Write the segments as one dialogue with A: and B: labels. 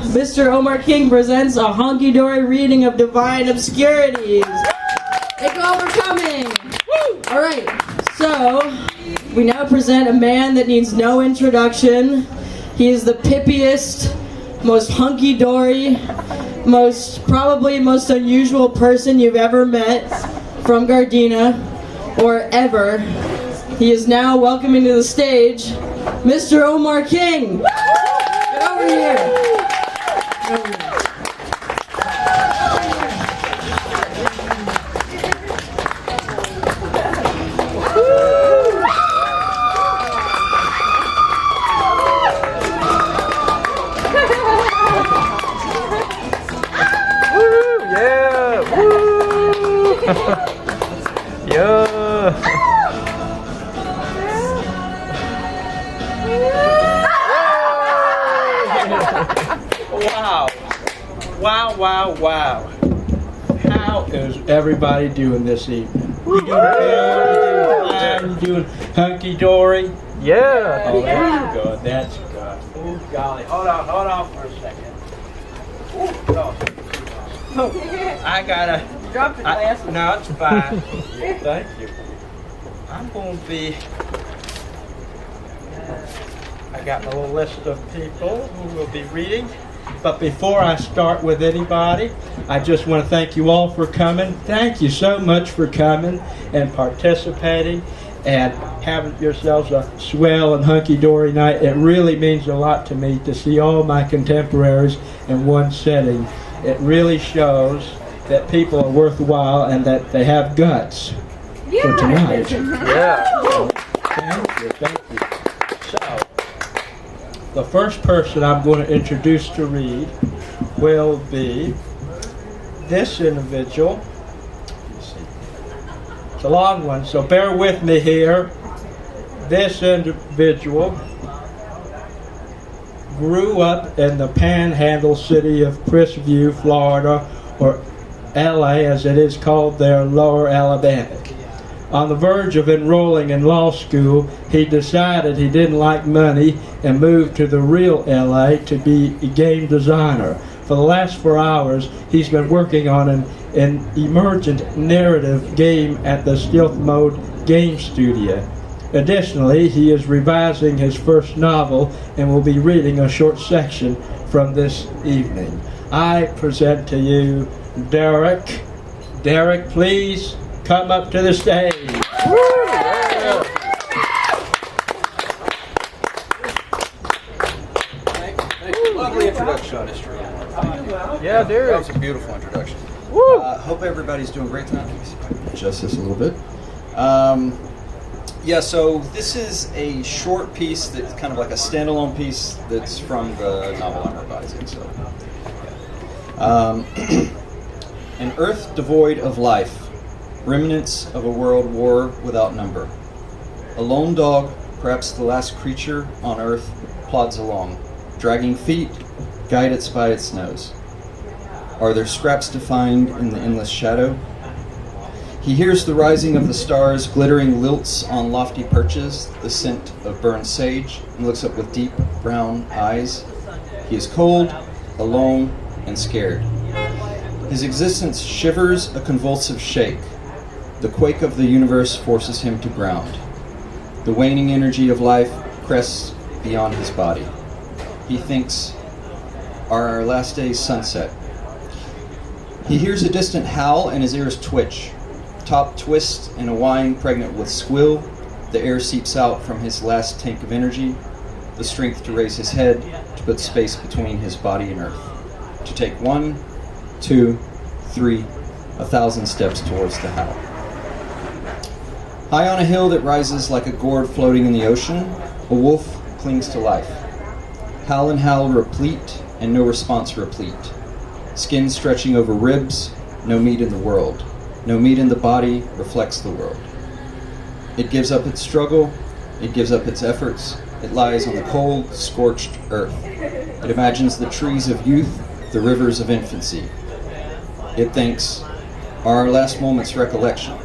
A: Mr. Omar King presents a Honky-Dory reading of Divine Obscurities. Thank you all for coming. All right, so we now present a man that needs no introduction. He is the pippiest, most hunky-dory, probably most unusual person you've ever met from Gardena, or ever. He is now welcoming to the stage Mr. Omar King. Get over here. Get over here.
B: Wow. How is everybody doing this evening? You doing hunky-dory?
C: Yeah.
B: Oh, that's good. That's good. Oh, golly. Hold on for a second. I gotta...
A: You dropped your glasses.
B: No, it's fine. Thank you. I'm going to be... I got my little list of people who will be reading. But before I start with anybody, I just want to thank you all for coming. Thank you so much for coming and participating and having yourselves a swell and hunky-dory night. It really means a lot to me to see all my contemporaries in one setting. It really shows that people are worthwhile and that they have guts for tonight.
C: Yeah.
B: Thank you. So, the first person I'm going to introduce to read will be this individual. Let's see. It's a long one, so bear with me here. This individual grew up in the panhandle city of Crisview, Florida, or LA as it is called there, Lower Alabama. On the verge of enrolling in law school, he decided he didn't like money and moved to the real LA to be a game designer. For the last 4 hours, he's been working on an emergent narrative game at the Stealth Mode Game Studio. Additionally, he is revising his first novel and will be reading a short section from this evening. I present to you Derek. Derek, please come up to the stage.
D: Lovely introduction, Mr.
C: Yeah, Derek.
D: That was a beautiful introduction. Hope everybody's doing great tonight. Adjust this a little bit. So this is a short piece that's kind of like a standalone piece that's from the novel I'm revising. An earth devoid of life, remnants of a world war without number. A lone dog, perhaps the last creature on earth, plods along, dragging feet, guided by its nose. Are there scraps to find in the endless shadow? He hears the rising of the stars, glittering lilts on lofty perches, the scent of burned sage, and looks up with deep brown eyes. He is cold, alone, and scared. His existence shivers a convulsive shake. The quake of the universe forces him to ground. The waning energy of life crests beyond his body. He thinks, are our last days sunset? He hears a distant howl and his ears twitch. Top twists in a whine pregnant with squill. The air seeps out from his last tank of energy. The strength to raise his head, to put space between his body and earth. To take 1, 2, 3, 1,000 steps towards the howl. High on a hill that rises like a gourd floating in the ocean, a wolf clings to life. Howl and howl replete, and no response replete. Skin stretching over ribs, no meat in the world. No meat in the body reflects the world. It gives up its struggle, it gives up its efforts, it lies on the cold, scorched earth. It imagines the trees of youth, the rivers of infancy. It thinks, are our last moments recollection?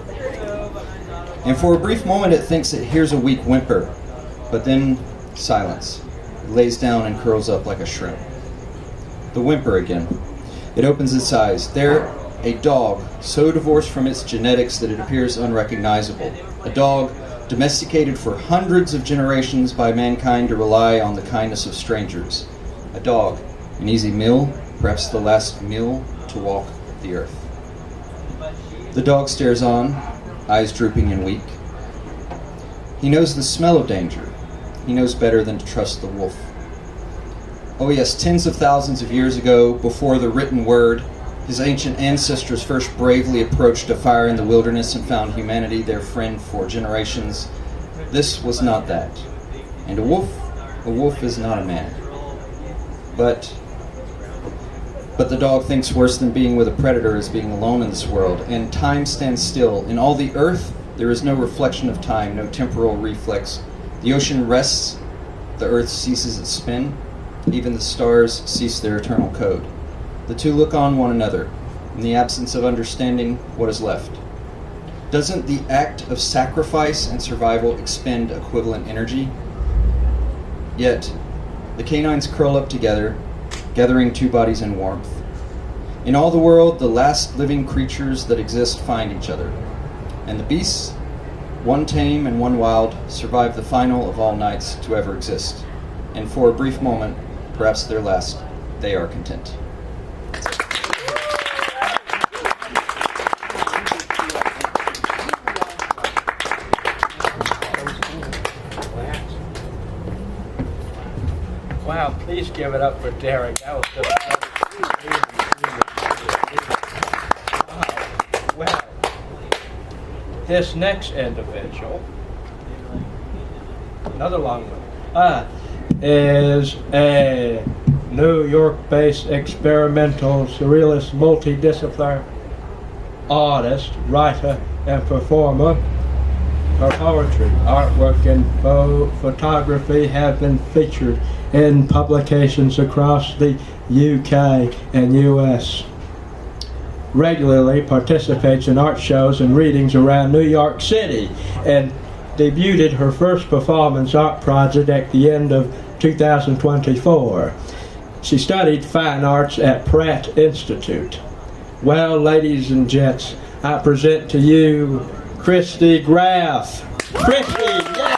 D: And for a brief moment it thinks it hears a weak whimper, but then silence. It lays down and curls up like a shrimp. The whimper again. It opens its eyes. There, a dog, so divorced from its genetics that it appears unrecognizable. A dog domesticated for hundreds of generations by mankind to rely on the kindness of strangers. A dog, an easy meal, perhaps the last meal to walk the earth. The dog stares on, eyes drooping and weak. He knows the smell of danger. He knows better than to trust the wolf. Oh yes, tens of thousands of years ago, before the written word, his ancient ancestors first bravely approached a fire in the wilderness and found humanity their friend for generations. This was not that. And a wolf is not a man. But the dog thinks worse than being with a predator is being alone in this world, and time stands still. In all the earth, there is no reflection of time, no temporal reflex. The ocean rests, the earth ceases its spin, even the stars cease their eternal code. The two look on one another. In the absence of understanding, what is left? Doesn't the act of sacrifice and survival expend equivalent energy? Yet, the canines curl up together, gathering two bodies in warmth. In all the world, the last living creatures that exist find each other. And the beasts, one tame and one wild, survive the final of all nights to ever exist. And for a brief moment, perhaps their last, they are content.
B: Wow, please give it up for Derek. That was just wow. Well, this next individual, another long one, is a New York-based experimental surrealist multidisciplinary artist, writer, and performer. Her poetry, artwork, and photography have been featured in publications across the UK and US. Regularly participates in art shows and readings around New York City, and debuted her first performance art project at the end of 2024. She studied fine arts at Pratt Institute. Well, ladies and gents, I present to you Christy Graff. Christy, yay!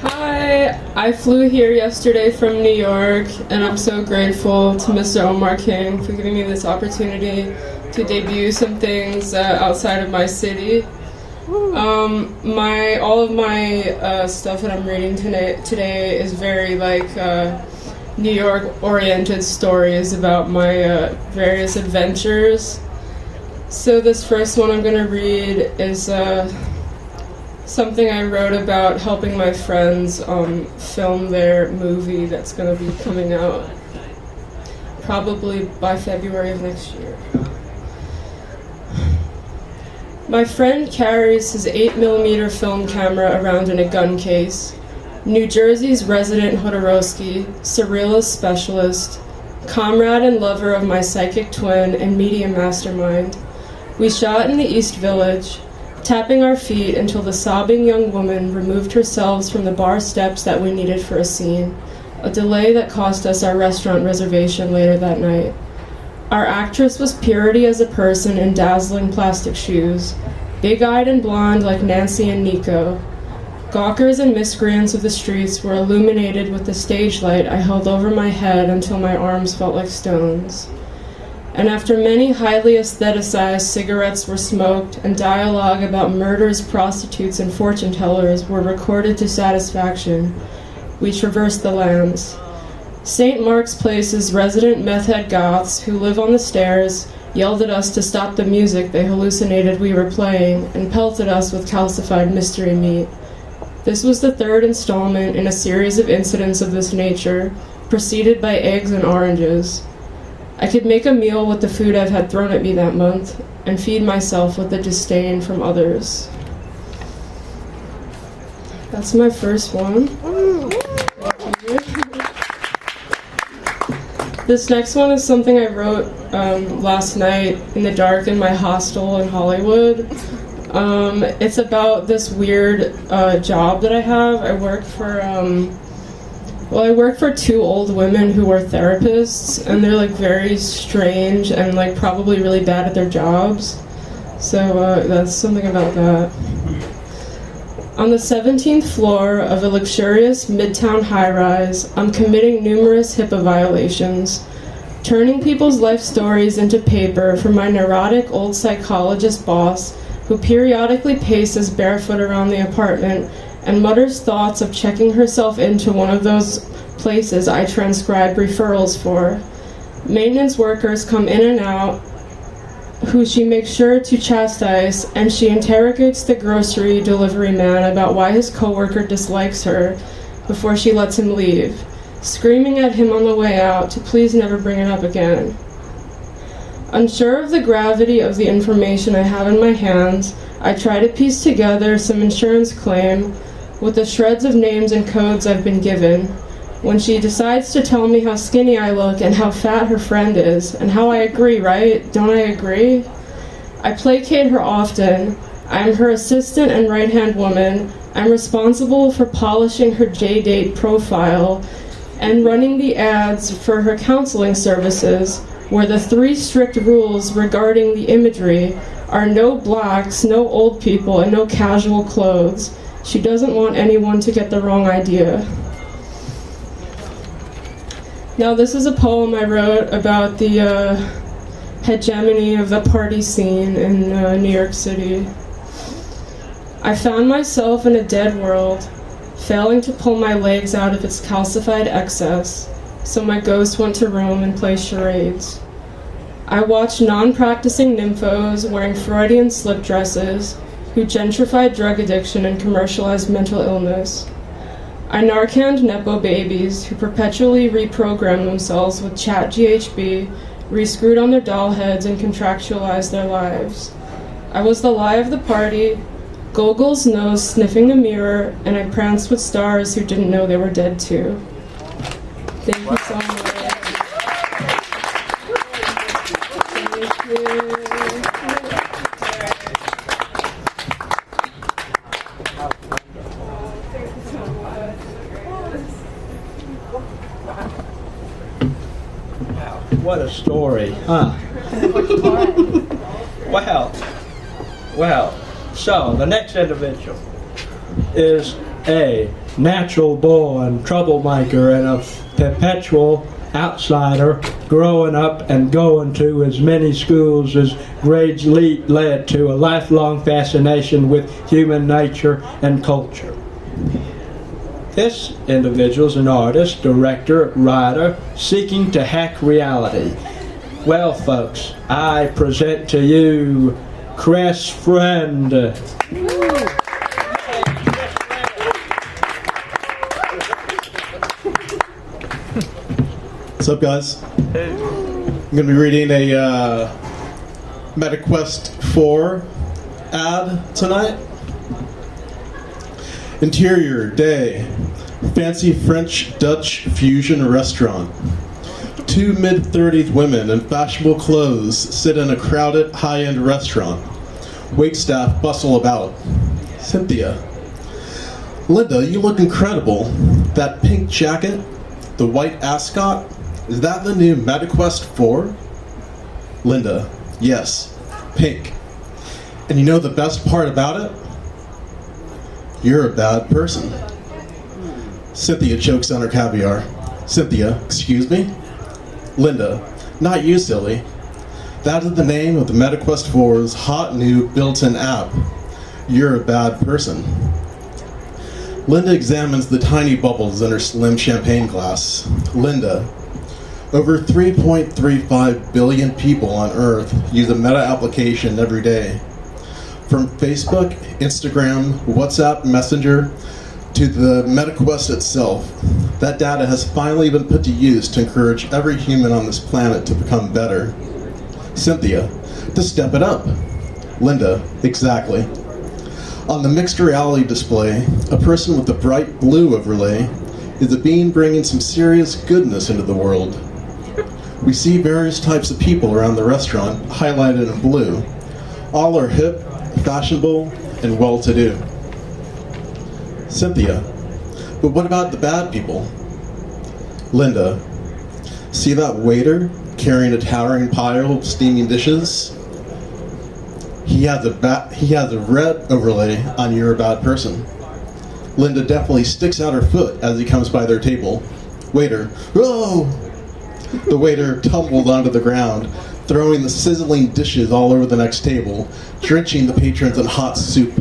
E: Hi, I flew here yesterday from New York, and I'm so grateful to Mr. Omar King for giving me this opportunity to debut some things outside of my city. All of my stuff that I'm reading today is very New York-oriented stories about my various adventures. So this first one I'm going to read is something I wrote about helping my friends film their movie that's going to be coming out probably by February of next year. My friend carries his 8mm film camera around in a gun case. New Jersey's resident Hodorowski, surrealist specialist, comrade and lover of my psychic twin and media mastermind. We shot in the East Village, tapping our feet until the sobbing young woman removed herself from the bar steps that we needed for a scene, a delay that cost us our restaurant reservation later that night. Our actress was purity as a person in dazzling plastic shoes, big-eyed and blonde like Nancy and Nico. Gawkers and miscreants of the streets were illuminated with the stage light I held over my head until my arms felt like stones. And after many highly aestheticized cigarettes were smoked and dialogue about murders, prostitutes, and fortune tellers were recorded to satisfaction, we traversed the lands. St. Mark's Place's resident meth head goths who live on the stairs yelled at us to stop the music they hallucinated we were playing and pelted us with calcified mystery meat. This was the third installment in a series of incidents of this nature, preceded by eggs and oranges. I could make a meal with the food I've had thrown at me that month, and feed myself with the disdain from others. That's my first one. This next one is something I wrote last night in the dark in my hostel in Hollywood. It's about this weird job that I have. I work for two old women who are therapists, and they're like very strange and like probably really bad at their jobs. So that's something about that. On the 17th floor of a luxurious midtown high-rise, I'm committing numerous HIPAA violations, turning people's life stories into paper for my neurotic old psychologist boss, who periodically paces barefoot around the apartment and mutters thoughts of checking herself into one of those places I transcribe referrals for. Maintenance workers come in and out, who she makes sure to chastise, and she interrogates the grocery delivery man about why his coworker dislikes her before she lets him leave, screaming at him on the way out to please never bring it up again. Unsure of the gravity of the information I have in my hands, I try to piece together some insurance claim with the shreds of names and codes I've been given, when she decides to tell me how skinny I look and how fat her friend is, and how I agree, right? Don't I agree? I placate her often. I'm her assistant and right-hand woman. I'm responsible for polishing her J-Date profile and running the ads for her counseling services, where the 3 strict rules regarding the imagery are no blacks, no old people, and no casual clothes. She doesn't want anyone to get the wrong idea. Now, this is a poem I wrote about the hegemony of the party scene in New York City. I found myself in a dead world, failing to pull my legs out of its calcified excess, so my ghost went to roam and play charades. I watched non-practicing nymphos wearing Freudian slip dresses who gentrified drug addiction and commercialized mental illness. I Narcaned Nepo babies who perpetually reprogram themselves with chat GHB, rescrewed on their doll heads, and contractualized their lives. I was the lie of the party, Gogol's nose sniffing the mirror, and I pranced with stars who didn't know they were dead too. Thank you so much. Thank you.
B: What a story, huh? Well, so the next individual is a natural born troublemaker and a perpetual outsider, growing up and going to as many schools as grades led to a lifelong fascination with human nature and culture. This individual is an artist, director, writer, seeking to hack reality. Well, folks, I present to you Chris Friend.
F: What's up, guys? I'm going to be reading a MetaQuest 4 ad tonight. Interior, day. Fancy French-Dutch fusion restaurant. 2 mid-30s women in fashionable clothes sit in a crowded, high-end restaurant. Waitstaff bustle about. Cynthia. Linda, you look incredible. That pink jacket, the white ascot, is that the new MetaQuest 4? Linda. Yes, pink. And you know the best part about it? You're a bad person. Cynthia chokes on her caviar. Cynthia, excuse me? Linda, not you, silly. That is the name of the MetaQuest 4's hot new built-in app. You're a bad person. Linda examines the tiny bubbles in her slim champagne glass. Linda, over 3.35 billion people on Earth use a Meta application every day. From Facebook, Instagram, WhatsApp, Messenger, to the MetaQuest itself, that data has finally been put to use to encourage every human on this planet to become better. Cynthia, to step it up. Linda, exactly. On the mixed reality display, a person with a bright blue overlay is a being bringing some serious goodness into the world. We see various types of people around the restaurant, highlighted in blue. All are hip, fashionable, and well-to-do. Cynthia. But what about the bad people? Linda. See that waiter carrying a towering pile of steaming dishes? He has a red overlay on you're a bad person. Linda definitely sticks out her foot as he comes by their table. Waiter. Oh! The waiter tumbled onto the ground, throwing the sizzling dishes all over the next table, drenching the patrons in hot soup.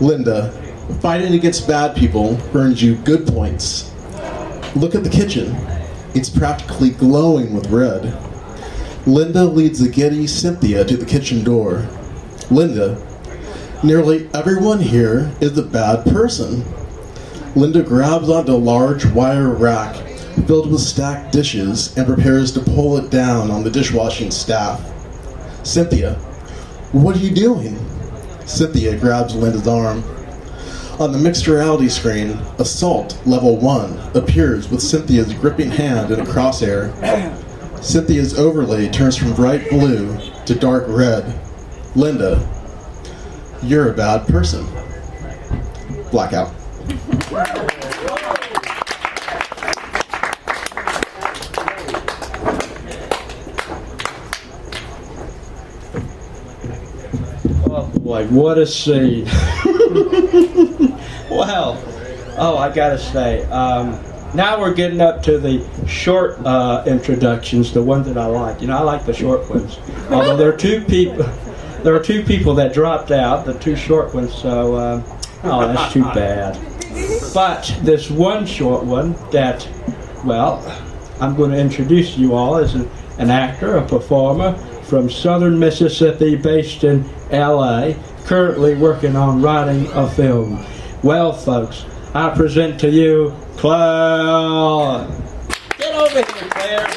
F: Linda, fighting against bad people earns you good points. Look at the kitchen. It's practically glowing with red. Linda leads the giddy Cynthia to the kitchen door. Linda, nearly everyone here is a bad person. Linda grabs onto a large wire rack filled with stacked dishes and prepares to pull it down on the dishwashing staff. Cynthia, what are you doing? Cynthia grabs Linda's arm. On the mixed reality screen, Assault Level 1 appears with Cynthia's gripping hand in a crosshair. Cynthia's overlay turns from bright blue to dark red. Linda, you're a bad person. Blackout.
B: Oh boy, what a scene. Well, I gotta say, now we're getting up to the short introductions, the ones that I like. I like the short ones. Although there are two people that dropped out, the two short ones, so, that's too bad. But this one short one that, well, I'm going to introduce you all as an actor, a performer from southern Mississippi, based in LA, currently working on writing a film. Well, folks, I present to you Claire. Get over here, Claire.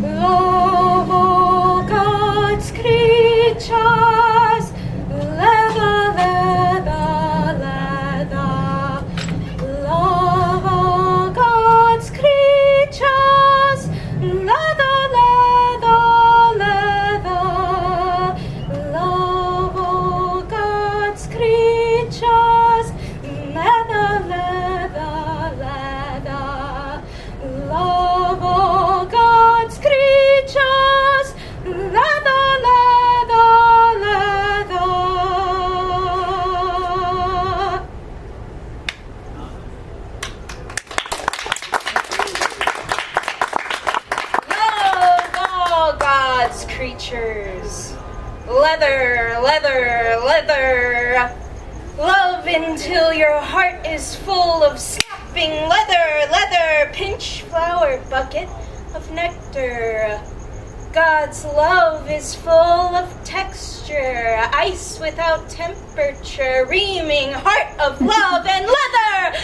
G: Love all God's creatures, leather, leather, leather. Love all God's creatures, leather, leather, leather. Love all God's creatures, leather, leather, leather. Love all God's creatures, leather, leather, leather. Love all God's creatures, leather, leather, leather. Love until your heart is full of snapping leather, leather. Pinch flower bucket of nectar. God's love is full of texture, ice without temperature, reaming heart of love and leather.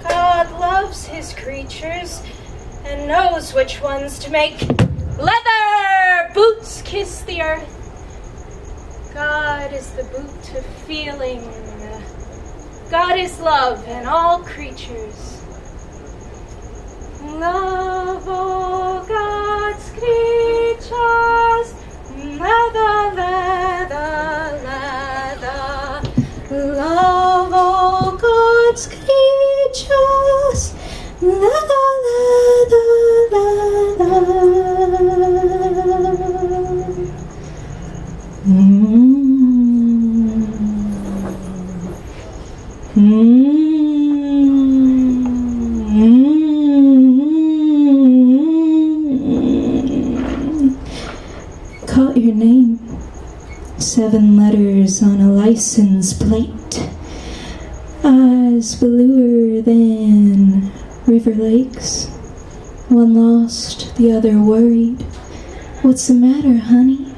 G: God loves his creatures and knows which ones to make leather. Boots kiss the earth. God is the boot of feeling. God is love in all creatures. Love all God's creatures, leather, leather, leather. Love all God's creatures, leather, leather, leather.
H: Caught your name, 7 letters on a license plate. Eyes bluer than river lakes. One lost, the other worried. What's the matter, honey?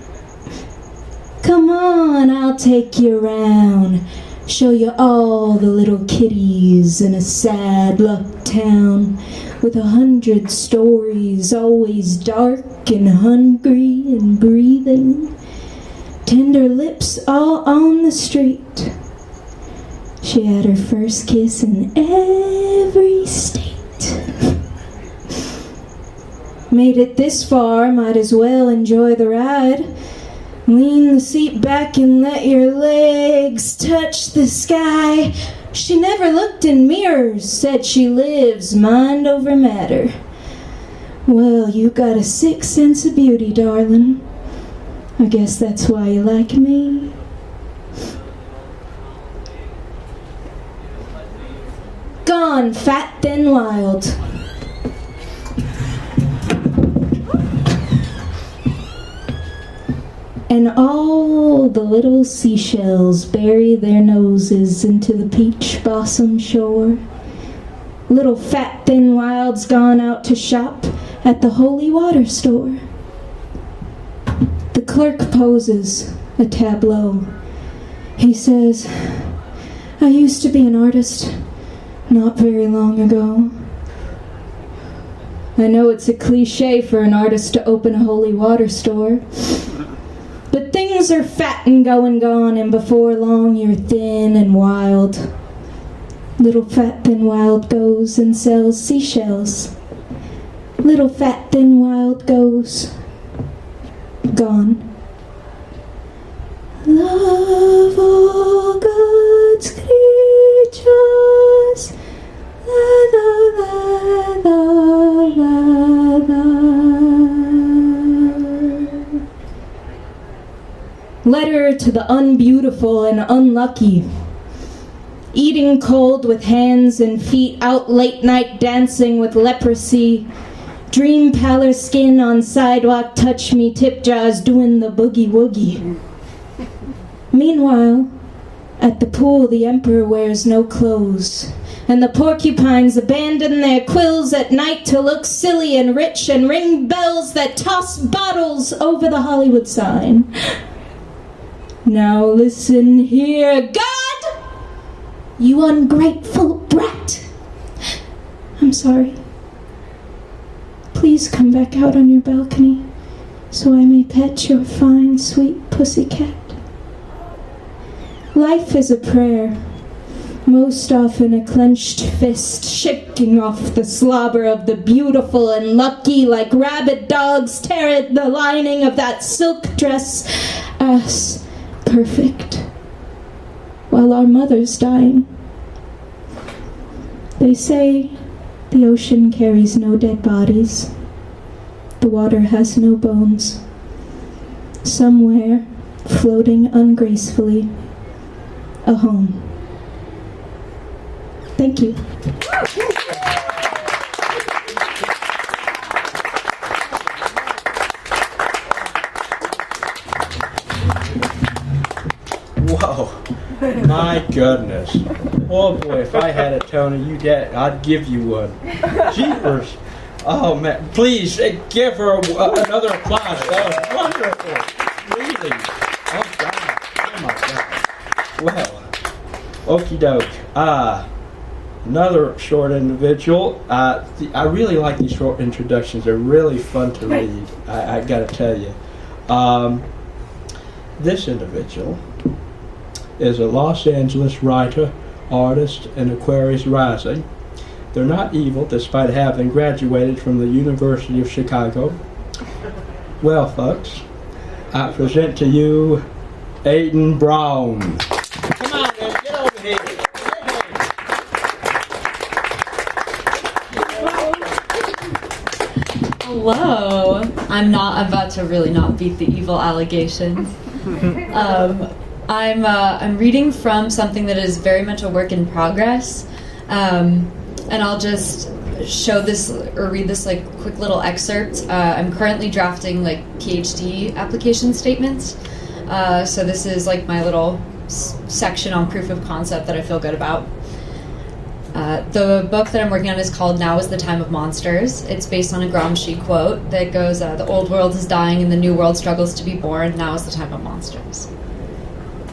H: Come on, I'll take you around. Show you all the little kitties in a sad luck town with 100 stories, always dark and hungry and breathing. tender lips all on the street. She had her first kiss in every state. Made it this far, might as well enjoy the ride. Lean the seat back and let your legs touch the sky. She never looked in mirrors, said she lives mind over matter. Well, you got a sick sense of beauty, darling. I guess that's why you like me. Gone, fat, thin, wild. And all the little seashells bury their noses into the peach blossom shore. Little fat, thin wild's gone out to shop at the holy water store. The clerk poses a tableau. He says, I used to be an artist not very long ago. I know it's a cliche for an artist to open a holy water store, but things are fat and going gone, and before long you're thin and wild. Little fat thin wild goes and sells seashells. Little fat thin wild goes gone. Love all God's creatures. La la la la la la. Letter to the unbeautiful and unlucky. Eating cold with hands and feet, out late night dancing with leprosy. Dream pallor skin on sidewalk, touch me tip jaws doing the boogie woogie. Meanwhile, at the pool the emperor wears no clothes, and the porcupines abandon their quills at night to look silly and rich and ring bells that toss bottles over the Hollywood sign. Now listen here, God! You ungrateful brat! I'm sorry. Please come back out on your balcony so I may pet your fine, sweet pussycat. Life is a prayer, most often a clenched fist shaking off the slobber of the beautiful and lucky like rabid dogs tear at the lining of that silk dress as perfect while our mother's dying. They say the ocean carries no dead bodies. The water has no bones. Somewhere, floating ungracefully, a home. Thank you.
B: Whoa, my goodness. Oh boy, if I had a Tony, I'd give you one. Jeepers. Oh man, please give her another applause. That was wonderful. Really. Oh God. Oh my God. Well, okie doke. Another short individual. I really like these short introductions. They're really fun to read. I gotta tell you. This individual is a Los Angeles writer, artist, and Aquarius rising. They're not evil despite having graduated from the University of Chicago. Well, folks, I present to you Aiden Brown. Come on, man, get over here.
I: Hello. I'm about to really not beat the evil allegations. I'm reading from something that is very much a work in progress, and I'll just show this or read this like quick little excerpt. I'm currently drafting like PhD application statements, so this is like my little section on proof of concept that I feel good about. The book that I'm working on is called Now is the Time of Monsters. It's based on a Gramsci quote that goes, the old world is dying and the new world struggles to be born. Now is the time of monsters.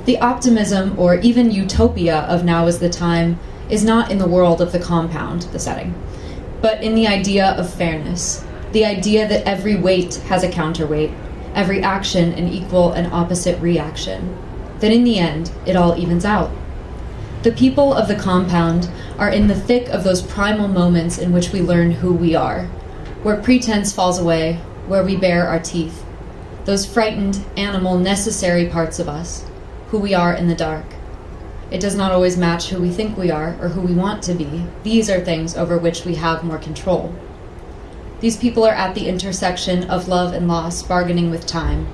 I: The optimism, or even utopia, of now is the time is not in the world of the compound, the setting, but in the idea of fairness, the idea that every weight has a counterweight, every action an equal and opposite reaction. Then in the end, it all evens out. The people of the compound are in the thick of those primal moments in which we learn who we are, where pretense falls away, where we bare our teeth. Those frightened, animal, necessary parts of us, who we are in the dark. It does not always match who we think we are or who we want to be. These are things over which we have more control. These people are at the intersection of love and loss, bargaining with time,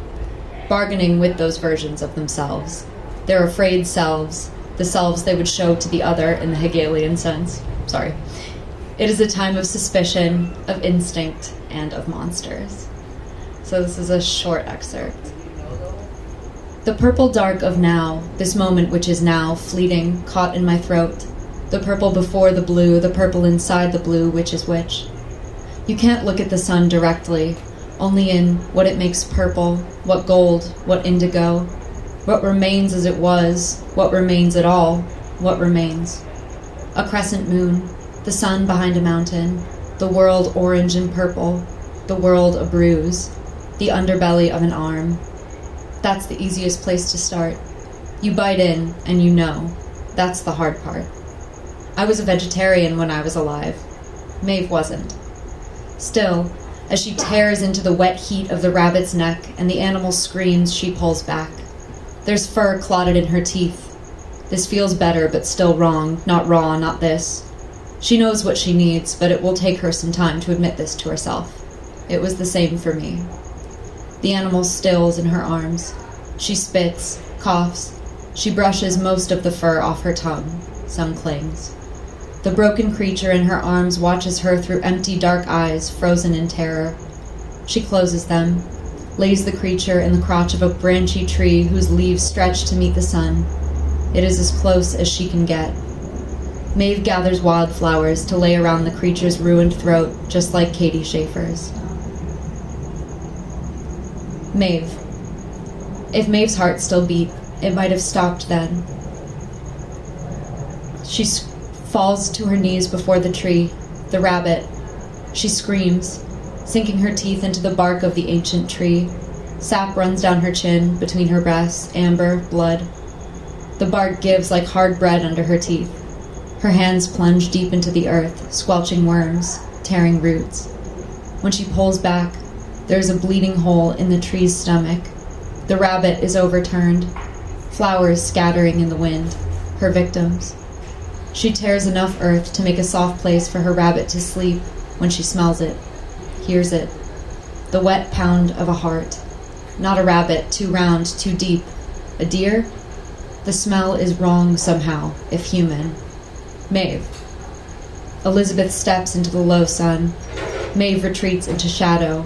I: bargaining with those versions of themselves. Their afraid selves, the selves they would show to the other in the Hegelian sense. Sorry. It is a time of suspicion, of instinct, and of monsters. So this is a short excerpt. The purple dark of now, this moment which is now, fleeting, caught in my throat. The purple before the blue, the purple inside the blue, which is which. You can't look at the sun directly, only in what it makes purple, what gold, what indigo, what remains as it was, what remains at all, what remains. A crescent moon, the sun behind a mountain, the world orange and purple, the world a bruise, the underbelly of an arm. That's the easiest place to start. You bite in and you know. That's the hard part. I was a vegetarian when I was alive. Maeve wasn't. Still, as she tears into the wet heat of the rabbit's neck and the animal screams, she pulls back. There's fur clotted in her teeth. This feels better, but still wrong. Not raw, not this. She knows what she needs, but it will take her some time to admit this to herself. It was the same for me. The animal stills in her arms. She spits, coughs. She brushes most of the fur off her tongue. Some clings. The broken creature in her arms watches her through empty, dark eyes, frozen in terror. She closes them, lays the creature in the crotch of a branchy tree whose leaves stretch to meet the sun. It is as close as she can get. Maeve gathers wildflowers to lay around the creature's ruined throat, just like Katie Schaefer's. Maeve. If Maeve's heart still beat, it might have stopped then. She falls to her knees before the tree, the rabbit. She screams, sinking her teeth into the bark of the ancient tree. Sap runs down her chin, between her breasts, amber, blood. The bark gives like hard bread under her teeth. Her hands plunge deep into the earth, squelching worms, tearing roots. When she pulls back, there is a bleeding hole in the tree's stomach. The rabbit is overturned, flowers scattering in the wind, her victims. She tears enough earth to make a soft place for her rabbit to sleep when she smells it, hears it. The wet pound of a heart. Not a rabbit, too round, too deep. A deer? The smell is wrong somehow, if human. Maeve. Elizabeth steps into the low sun. Maeve retreats into shadow.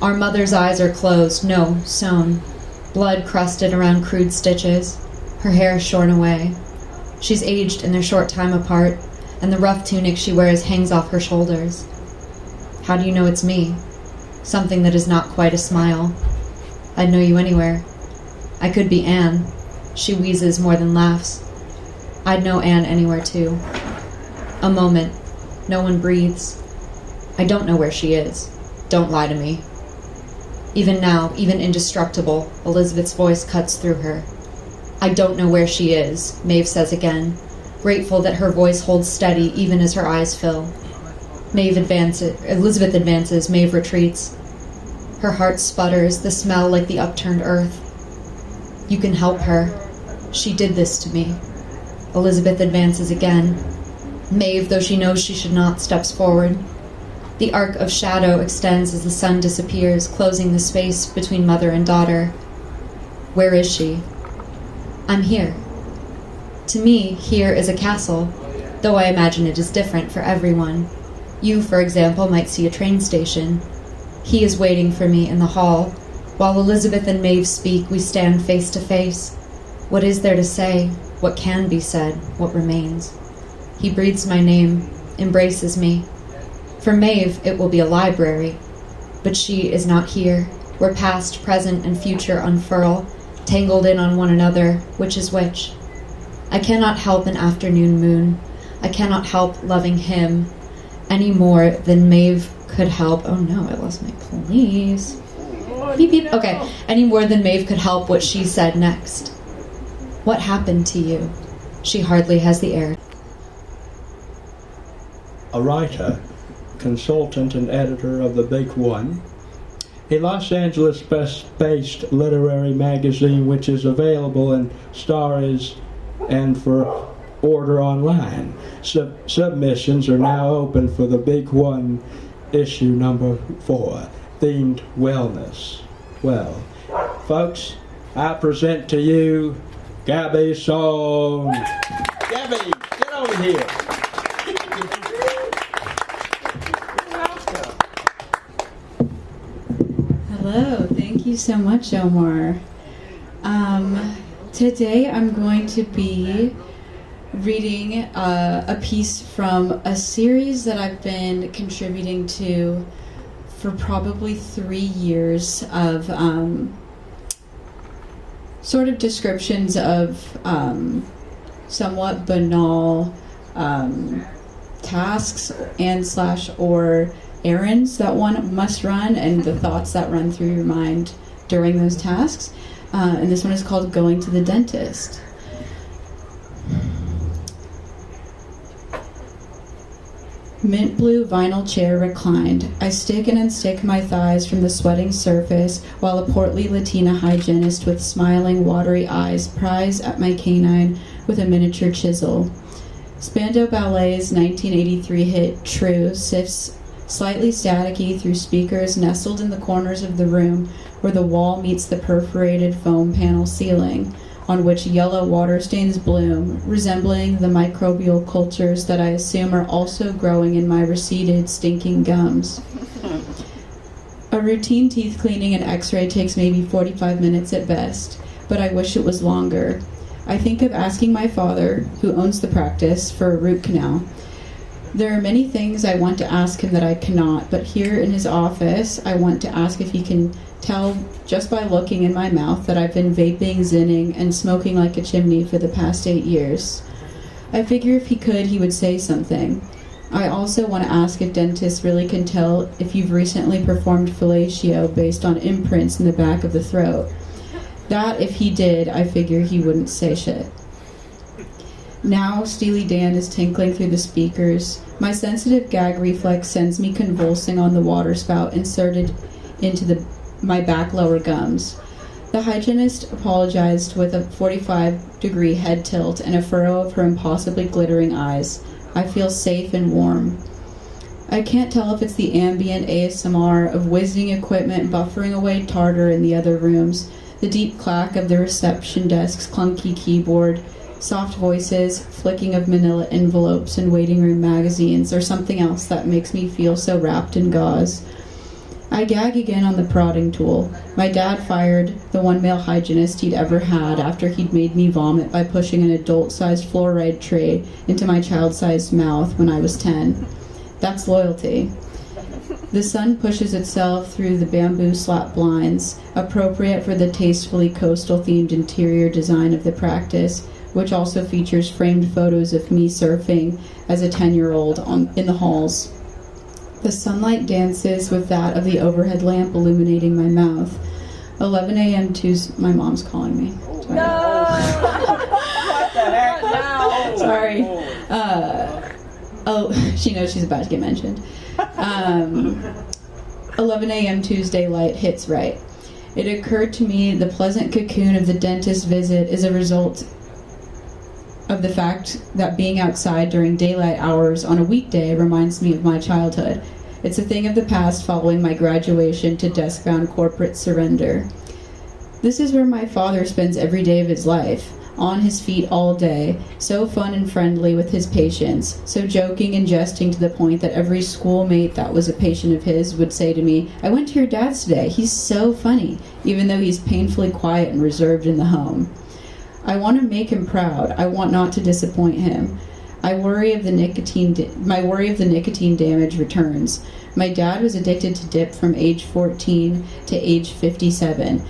I: Our mother's eyes are closed, no, sewn. Blood crusted around crude stitches. Her hair shorn away. She's aged in their short time apart, and the rough tunic she wears hangs off her shoulders. How do you know it's me? Something that is not quite a smile. I'd know you anywhere. I could be Anne. She wheezes more than laughs. I'd know Anne anywhere too. A moment. No one breathes. I don't know where she is. Don't lie to me. Even now, even indestructible, Elizabeth's voice cuts through her. I don't know where she is, Maeve says again, grateful that her voice holds steady even as her eyes fill. Elizabeth advances, Maeve retreats. Her heart sputters, the smell like the upturned earth. You can help her. She did this to me. Elizabeth advances again. Maeve, though she knows she should not, steps forward. The arc of shadow extends as the sun disappears, closing the space between mother and daughter. Where is she? I'm here. To me, here is a castle, though I imagine it is different for everyone. You, for example, might see a train station. He is waiting for me in the hall. While Elizabeth and Maeve speak, we stand face to face. What is there to say? What can be said? What remains? He breathes my name, embraces me. For Maeve, it will be a library. But she is not here, where past, present, and future unfurl, tangled in on one another, which is which. I cannot help an afternoon moon. I cannot help loving him any more than Maeve could help. Oh no, I lost my place. Beep beep. Okay. Any more than Maeve could help what she said next. What happened to you? She hardly has the air.
B: A writer, consultant and editor of The Big One, a Los Angeles-based literary magazine which is available in Starries and for order online. Submissions are now open for The Big One, issue number 4, themed wellness. Well, folks, I present to you Gabby Song. Gabby, get over here.
J: Hello, thank you so much, Omar. Today I'm going to be reading a piece from a series that I've been contributing to for probably 3 years of sort of descriptions of somewhat banal tasks or errands that one must run and the thoughts that run through your mind during those tasks. And this one is called Going to the Dentist. Mint blue vinyl chair reclined. I stick and unstick my thighs from the sweating surface while a portly Latina hygienist with smiling, watery eyes pries at my canine with a miniature chisel. Spandau Ballet's 1983 hit True sifts slightly staticky through speakers nestled in the corners of the room where the wall meets the perforated foam panel ceiling, on which yellow water stains bloom, resembling the microbial cultures that I assume are also growing in my receded, stinking gums. A routine teeth cleaning and x-ray takes maybe 45 minutes at best, but I wish it was longer. I think of asking my father, who owns the practice, for a root canal. There are many things I want to ask him that I cannot, but here in his office, I want to ask if he can tell just by looking in my mouth that I've been vaping, zinning, and smoking like a chimney for the past 8 years. I figure if he could, he would say something. I also want to ask if dentists really can tell if you've recently performed fellatio based on imprints in the back of the throat. That, if he did, I figure he wouldn't say shit. Now, Steely Dan is tinkling through the speakers. My sensitive gag reflex sends me convulsing on the water spout inserted into my back lower gums. The hygienist apologized with a 45-degree head tilt and a furrow of her impossibly glittering eyes. I feel safe and warm. I can't tell if it's the ambient ASMR of whizzing equipment buffering away tartar in the other rooms, the deep clack of the reception desk's clunky keyboard, soft voices, flicking of manila envelopes and waiting room magazines, or something else that makes me feel so wrapped in gauze. I gag again on the prodding tool. My dad fired the one male hygienist he'd ever had after he'd made me vomit by pushing an adult-sized fluoride tray into my child-sized mouth when I was 10. That's loyalty. The sun pushes itself through the bamboo slat blinds, appropriate for the tastefully coastal-themed interior design of the practice, which also features framed photos of me surfing as a 10-year-old in the halls. The sunlight dances with that of the overhead lamp illuminating my mouth. 11 a.m. Tuesday. My mom's calling me. Sorry.
G: No! What the heck now?
J: Sorry. She knows she's about to get mentioned. 11 a.m. Tuesday light hits right. It occurred to me the pleasant cocoon of the dentist visit is a result of the fact that being outside during daylight hours on a weekday reminds me of my childhood. It's a thing of the past following my graduation to desk-bound corporate surrender. This is where my father spends every day of his life, on his feet all day, so fun and friendly with his patients, so joking and jesting to the point that every schoolmate that was a patient of his would say to me, "I went to your dad's today, he's so funny," even though he's painfully quiet and reserved in the home. I want to make him proud. I want not to disappoint him. My worry of the nicotine damage returns. My dad was addicted to dip from age 14 to age 57.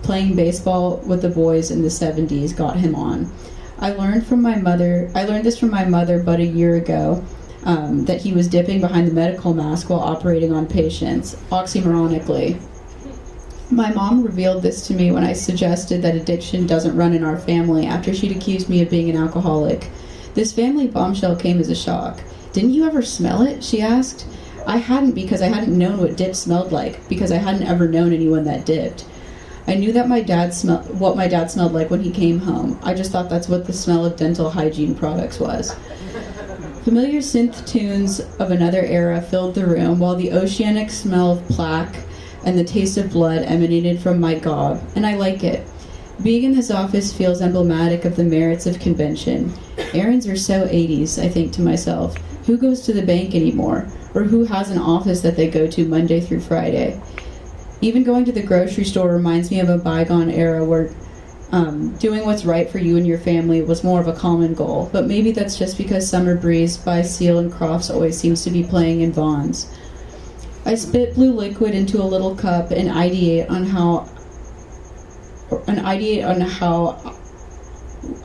J: Playing baseball with the boys in the 70s got him on. I learned this from my mother but a year ago, that he was dipping behind the medical mask while operating on patients, oxymoronically. My mom revealed this to me when I suggested that addiction doesn't run in our family after she'd accused me of being an alcoholic. This family bombshell came as a shock. "Didn't you ever smell it?" she asked. I hadn't, because I hadn't known what dip smelled like, because I hadn't ever known anyone that dipped. I knew that what my dad smelled like when he came home. I just thought that's what the smell of dental hygiene products was. Familiar synth tunes of another era filled the room, while the oceanic smell of plaque and the taste of blood emanated from my gob, and I like it. Being in this office feels emblematic of the merits of convention. Errands are so 80s, I think to myself. Who goes to the bank anymore? Or who has an office that they go to Monday through Friday? Even going to the grocery store reminds me of a bygone era where doing what's right for you and your family was more of a common goal. But maybe that's just because Summer Breeze by Seal and Crofts always seems to be playing in Vaughn's. I spit blue liquid into a little cup and ideate on how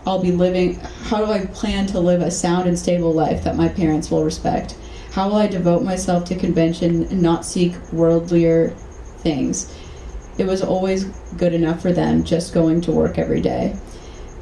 J: I'll be living. How do I plan to live a sound and stable life that my parents will respect? How will I devote myself to convention and not seek worldlier things? It was always good enough for them, just going to work every day.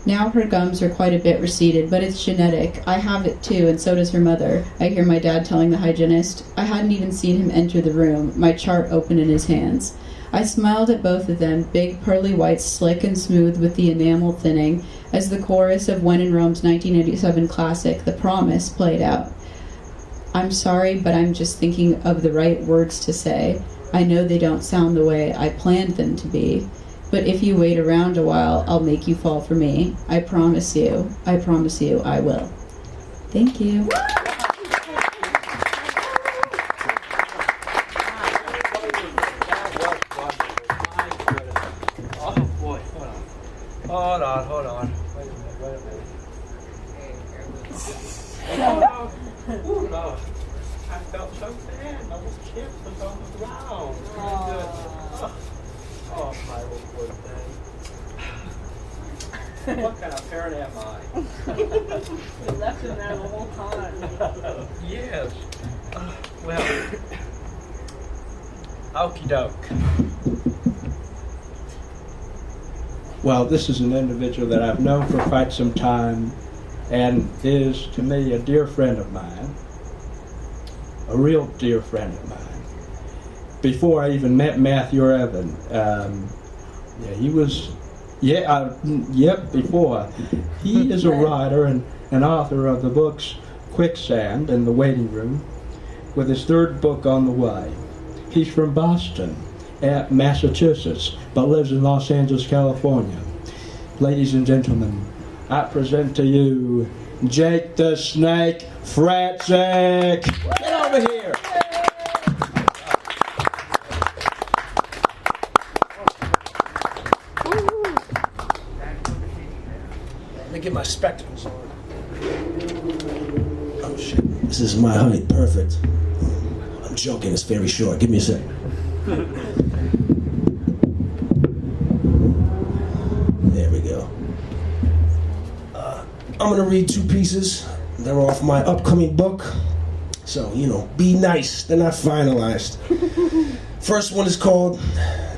J: Now her gums are quite a bit receded, but it's genetic. I have it too, and so does her mother, I hear my dad telling the hygienist. I hadn't even seen him enter the room, my chart open in his hands. I smiled at both of them, big pearly white, slick and smooth with the enamel thinning, as the chorus of When in Rome's 1987 classic, The Promise, played out. I'm sorry, but I'm just thinking of the right words to say. I know they don't sound the way I planned them to be. But if you wait around a while, I'll make you fall for me. I promise you, I will. Thank you.
B: Hold on. Wait a minute. Oh, no. I felt so bad. I was chips was on the ground. Oh, my little poor thing. What kind of parent am I?
A: You left him there the whole time.
B: Yes. Well, okie doke. Well, this is an individual that I've known for quite some time and is, to me, a dear friend of mine. A real dear friend of mine. Before I even met Matthew Evan, before. He is a writer and author of the books Quicksand and The Waiting Room, with his third book on the way. He's from Boston, Massachusetts, but lives in Los Angeles, California. Ladies and gentlemen, I present to you Jake the Snake Fratzik. Get over here.
K: Let me get my spectacles on. Oh shit, this is my height, perfect. I'm joking, it's very short, give me a sec. There we go. I'm gonna read two pieces. They're off my upcoming book. So, be nice, they're not finalized. First one is called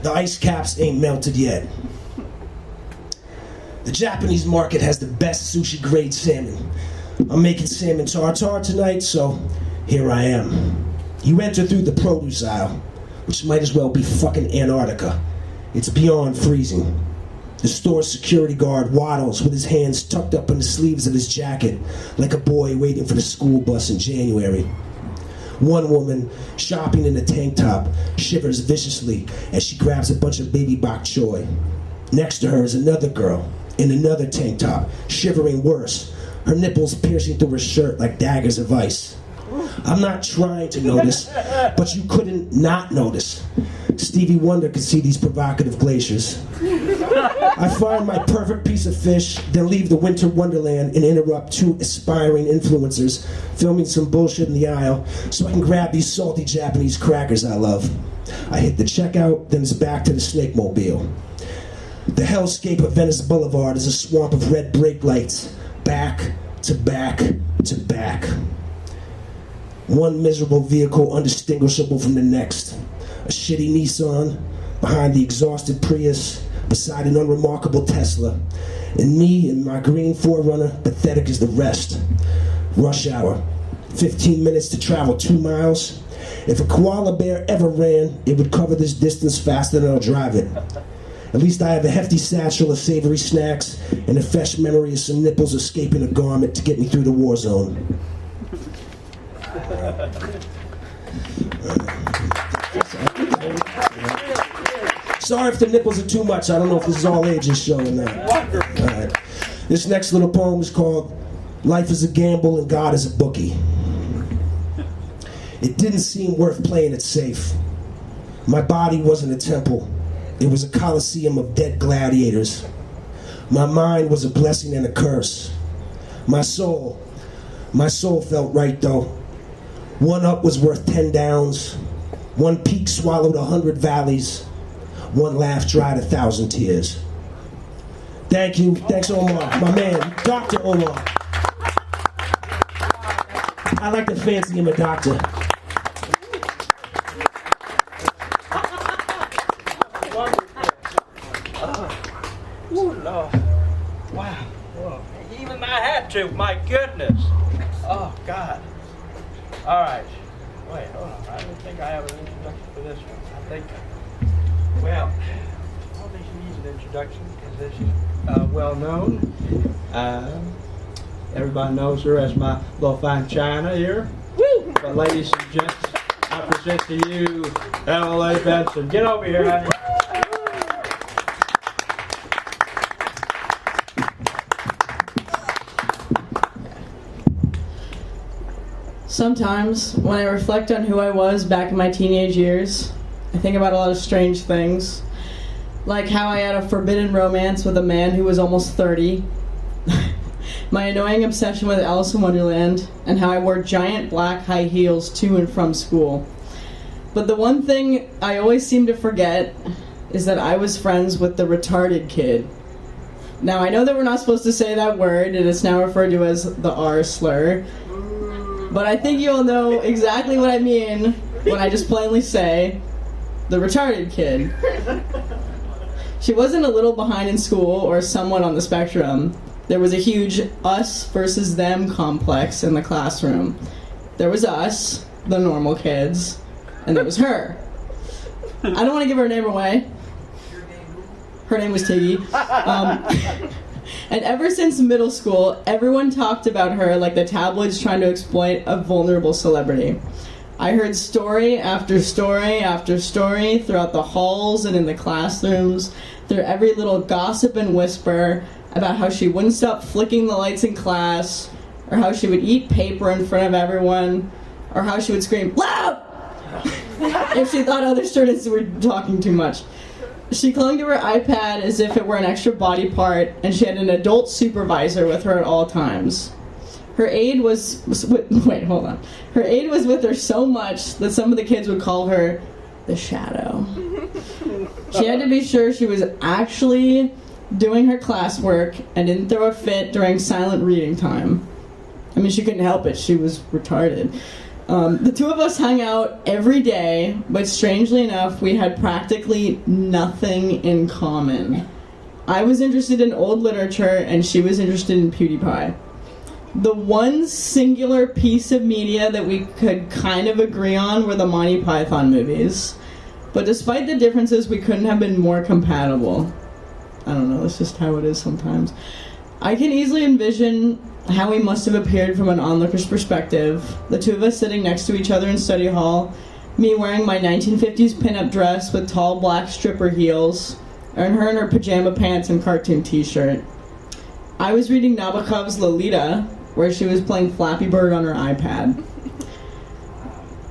K: The Ice Caps Ain't Melted Yet. The Japanese market has the best sushi grade salmon. I'm making salmon tartare tonight, so here I am. You enter through the produce aisle, which might as well be fucking Antarctica. It's beyond freezing. The store's security guard waddles with his hands tucked up in the sleeves of his jacket, like a boy waiting for the school bus in January. One woman, shopping in a tank top, shivers viciously as she grabs a bunch of baby bok choy. Next to her is another girl, in another tank top, shivering worse, her nipples piercing through her shirt like daggers of ice. I'm not trying to notice, but you couldn't not notice. Stevie Wonder could see these provocative glaciers. I find my perfect piece of fish, then leave the winter wonderland and interrupt two aspiring influencers filming some bullshit in the aisle so I can grab these salty Japanese crackers I love. I hit the checkout, then it's back to the Snake Mobile. The hellscape of Venice Boulevard is a swamp of red brake lights, back to back to back. One miserable vehicle undistinguishable from the next. A shitty Nissan, behind the exhausted Prius, beside an unremarkable Tesla, and me and my green 4Runner, pathetic as the rest. Rush hour, 15 minutes to travel 2 miles. If a koala bear ever ran, it would cover this distance faster than I'll drive it. At least I have a hefty satchel of savory snacks and a fresh memory of some nipples escaping a garment to get me through the war zone. Sorry if the nipples are too much. I don't know if this is all ages showing that. All right. This next little poem is called Life is a Gamble and God is a Bookie. It didn't seem worth playing it safe. My body wasn't a temple. It was a coliseum of dead gladiators. My mind was a blessing and a curse. My soul felt right though. 1 up was worth 10 downs. 1 peak swallowed 100 valleys. 1 laugh dried 1,000 tears. Thank you. Thanks, Omar. My man, Dr. Omar. I like to fancy him a doctor.
B: Oh, Lord. Wow. Whoa. Even I had to, my goodness. Oh, God. All right. Wait, hold on. I don't think I have an introduction for this one. I think, well, I don't think she needs an introduction because this is well known. Everybody knows her as my little fine China here. Woo! But ladies and gents, I present to you L.A. Benson. Get over here, honey.
A: Sometimes, when I reflect on who I was back in my teenage years, I think about a lot of strange things. Like how I had a forbidden romance with a man who was almost 30, my annoying obsession with Alice in Wonderland, and how I wore giant black high heels to and from school. But the one thing I always seem to forget is that I was friends with the retarded kid. Now, I know that we're not supposed to say that word, and it's now referred to as the R slur, but I think you'll know exactly what I mean when I just plainly say, the retarded kid. She wasn't a little behind in school or somewhat on the spectrum. There was a huge us versus them complex in the classroom. There was us, the normal kids, and there was her. I don't want to give her name away. Her name was Tiggy. And ever since middle school, everyone talked about her like the tabloids trying to exploit a vulnerable celebrity. I heard story after story after story throughout the halls and in the classrooms, through every little gossip and whisper about how she wouldn't stop flicking the lights in class, or how she would eat paper in front of everyone, or how she would scream, "Loud!" if she thought other students were talking too much. She clung to her iPad as if it were an extra body part, and she had an adult supervisor with her at all times. Her aide was Her aide was with her so much that some of the kids would call her the Shadow. She had to be sure she was actually doing her classwork and didn't throw a fit during silent reading time. I mean, she couldn't help it. She was retarded. The two of us hung out every day, but strangely enough, we had practically nothing in common. I was interested in old literature, and she was interested in PewDiePie. The one singular piece of media that we could kind of agree on were the Monty Python movies. But despite the differences, we couldn't have been more compatible. I don't know, that's just how it is sometimes. I can easily envision how we must have appeared from an onlooker's perspective. The two of us sitting next to each other in study hall, me wearing my 1950s pinup dress with tall black stripper heels, and her in her pajama pants and cartoon t-shirt. I was reading Nabokov's Lolita, where she was playing Flappy Bird on her iPad.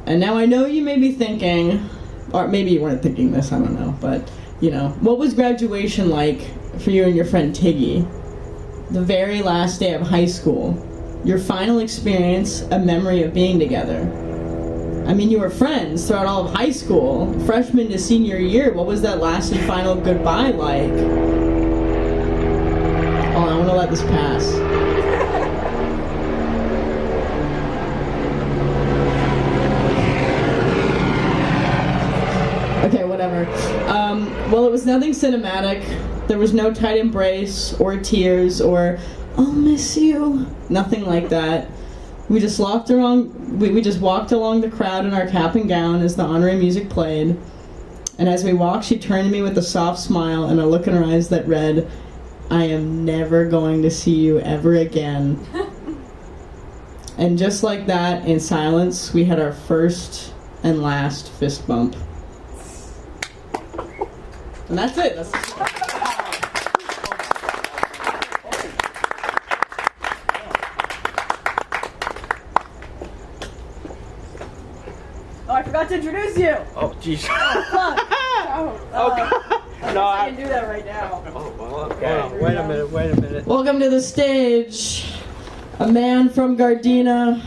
A: And now I know you may be thinking, or maybe you weren't thinking this, I don't know, but, you know, what was graduation like for you and your friend Tiggy? The very last day of high school, your final experience, a memory of being together. I mean, you were friends throughout all of high school, freshman to senior year. What was that last and final goodbye like? Oh, I want to let this pass. Okay, whatever. Well, it was nothing cinematic. There was no tight embrace or tears or "I'll miss you." Nothing like that. We just walked along. We just walked along the crowd in our cap and gown as the honorary music played. And as we walked, she turned to me with a soft smile and a look in her eyes that read, "I am never going to see you ever again." And just like that, in silence, we had our first and last fist bump. And that's it.
L: Oh, I forgot to introduce you.
B: Oh, jeez.
L: No, I can do that right now.
B: Okay. Wait a minute.
A: Welcome to the stage, a man from Gardena,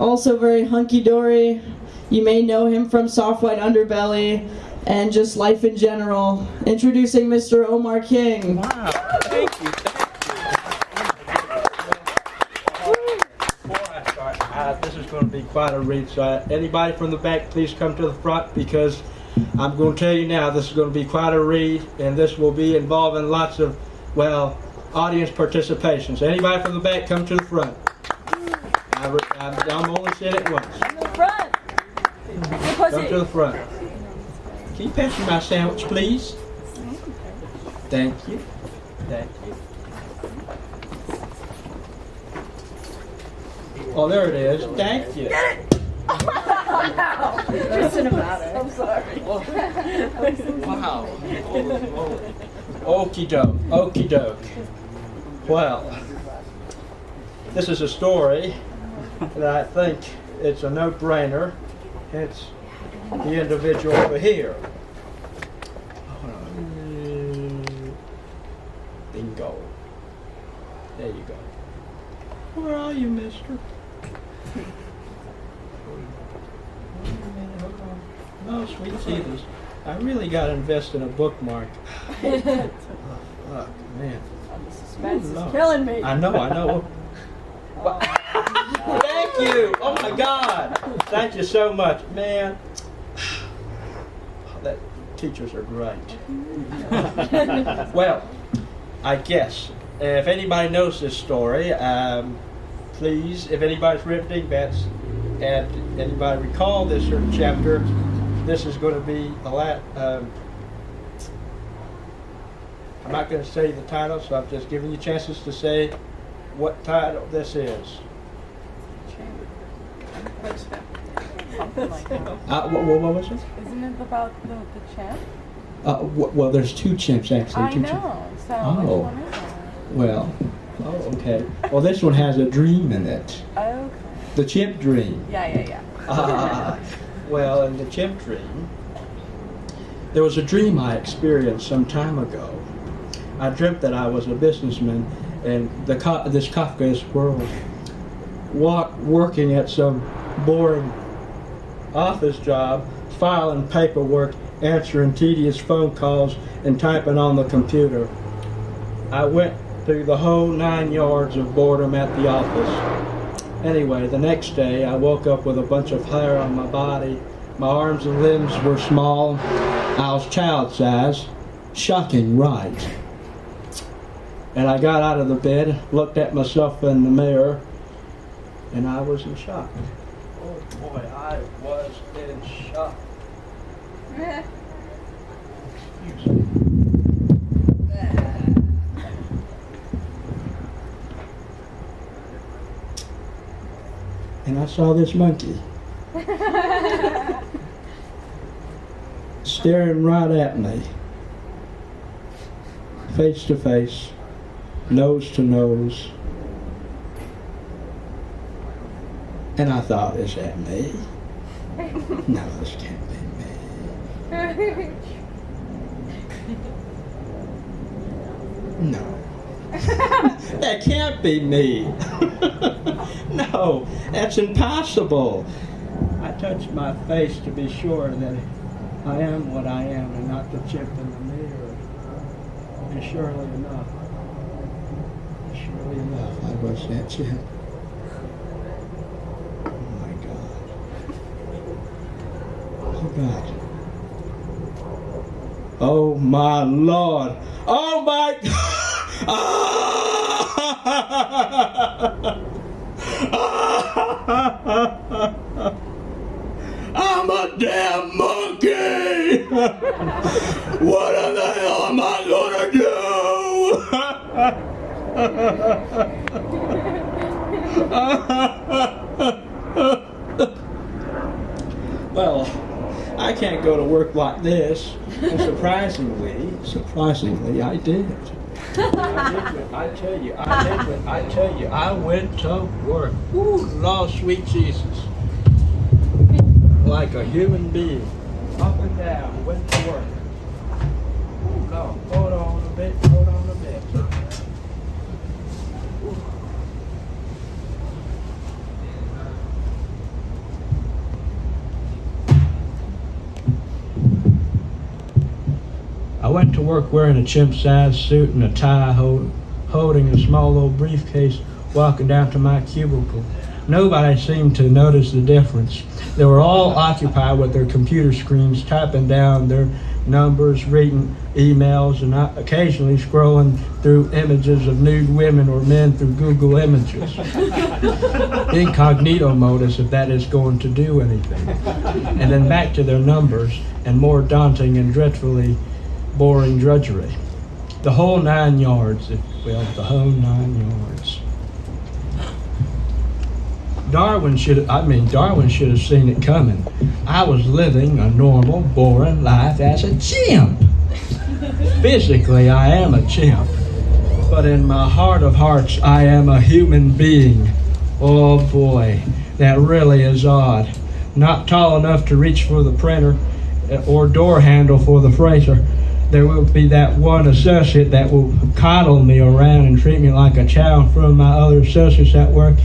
A: also very hunky-dory. You may know him from Soft White Underbelly and just life in general. Introducing Mr. Omar King.
B: Wow. Thank you. Before I start, this is going to be quite a read. So anybody from the back, please come to the front, because I'm going to tell you now, this is going to be quite a read, and this will be involving lots of, well, audience participation. So anybody from the back, come to the front. I'm only saying it once.
L: In the front.
B: Come to the front. Can you pass me my sandwich, please? Thank you. Thank you. Oh, there it is. Thank you.
L: Get it! Listen about it. I'm sorry.
B: Wow. Okie doke. Okie doke. Well, this is a story that I think it's a no-brainer. Hence the individual over here. Bingo. There you go. Where are you, mister? Oh, sweet Jesus. I really got to invest in a bookmark. Oh, fuck, man.
L: The suspense
B: Ooh,
L: is killing me.
B: I know. Thank you. Oh, my God. Thank you so much, man. That teachers are great. Well, I guess if anybody knows this story, please, if anybody's riveting bets, and anybody recall this certain chapter, this is going to be the last. I'm not going to say the title, so I'm just giving you chances to say what title this is.
L: Something like that.
B: What was it?
L: Isn't it about the champ?
B: Well, there's two chimps actually.
L: I know. So which one is it?
B: Well, okay. Well, this one has a dream in it.
L: Okay.
B: The chimp dream.
L: Yeah.
B: Well, in the chimp dream, there was a dream I experienced some time ago. I dreamt that I was a businessman in this Kafkaesque world, working at some boring office job, filing paperwork, answering tedious phone calls, and typing on the computer. I went through the whole 9 yards of boredom at the office. Anyway, the next day I woke up with a bunch of hair on my body. My arms and limbs were small. I was child-sized. Shocking, right? And I got out of the bed, looked at myself in the mirror, and I was in shock. Oh boy, I was in shock. Excuse me. And I saw this monkey staring right at me, face to face, nose to nose. And I thought, is that me? No, this can't be me. No. That can't be me. No, that's impossible. I touched my face to be sure that I am what I am and not the chip in the mirror. And surely enough, I was that chip. Oh my God. Oh God. Oh my Lord. Oh my I'm a damn monkey! What in the hell am I gonna do? Well, I can't go to work like this. And surprisingly, I did. I tell you, I went to work. Ooh, Lord, sweet Jesus. Like a human being. Up and down, went to work. Ooh, Lord, hold on a bit. I went to work wearing a chimp-sized suit and a tie, holding a small little briefcase, walking down to my cubicle. Nobody seemed to notice the difference. They were all occupied with their computer screens, typing down their numbers, reading emails, and occasionally scrolling through images of nude women or men through Google Images. Incognito mode, as if that is going to do anything. And then back to their numbers and more daunting and dreadfully boring drudgery. The whole 9 yards, if you will, the whole 9 yards. Darwin should have seen it coming. I was living a normal, boring life as a chimp. Physically, I am a chimp, but in my heart of hearts, I am a human being. Oh boy, that really is odd. Not tall enough to reach for the printer or door handle for the freighter. There will be that one associate that will coddle me around and treat me like a child from my other associates at work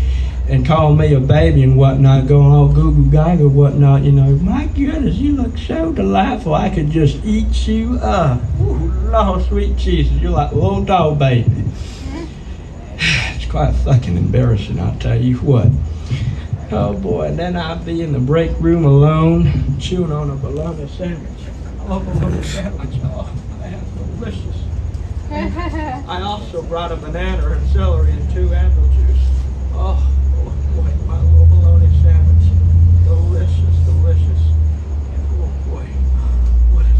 B: and call me a baby and whatnot, going all goo-goo gaga whatnot, you know. My goodness, you look so delightful, I could just eat you up. Ooh, Lord, sweet Jesus, you're like a little dog baby. It's quite fucking embarrassing, I'll tell you what. Oh boy, and then I'd be in the break room alone, chewing on a bologna sandwich. Oh, bologna sandwich, oh man, delicious. I also brought a banana and celery and 2 apple juice. Oh boy, my little bologna sandwich. Delicious, delicious. Oh boy, what is it?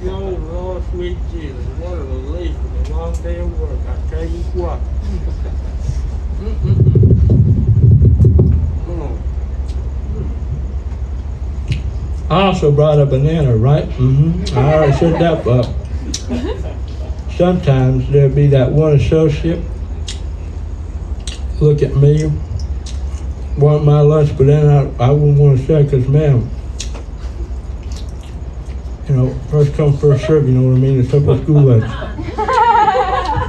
B: Yo, Lord, sweet Jesus, what a relief from a long day of work, I tell you what. I also brought a banana, right? I already set that up. Sometimes there'd be that one associate look at me, want my lunch, but then I wouldn't want to say, because, man, you know, first come, first serve, you know what I mean? It's typical school lunch.